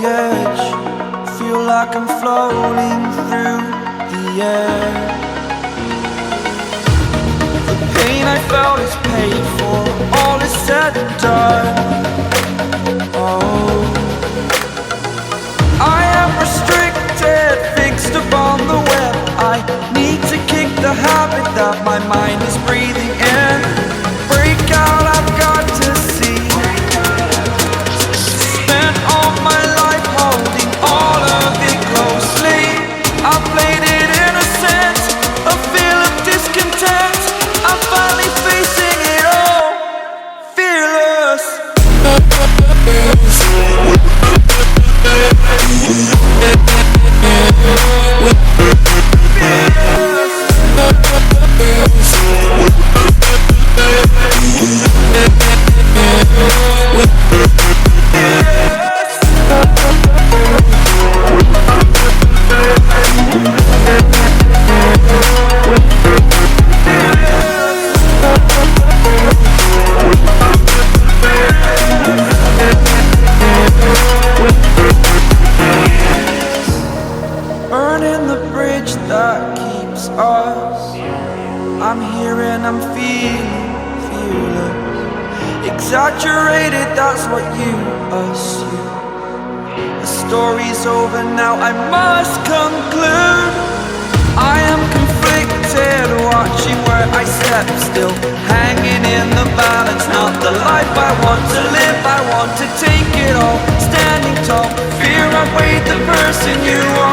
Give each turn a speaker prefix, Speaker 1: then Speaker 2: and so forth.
Speaker 1: edge, feel like I'm floating through the air. The pain I felt is paid for, all is said and done. Oh, I am restricted, fixed upon the web. I need to kick the habit that my mind is breathing in. Break out, I've got to see. Spent all my life holding all of it closely. I played it innocent, a feel of discontent. I'm finally facing it all, fearless. Burning the bridge that keeps us. I'm here and I'm feeling fearless. Exaggerated, that's what you assume. The story's over now, I must conclude. I am conflicted, watching where I step still, hanging in the balance. Not the life I want to live, I want to take it all. Standing tall, fear I weighed the person you are.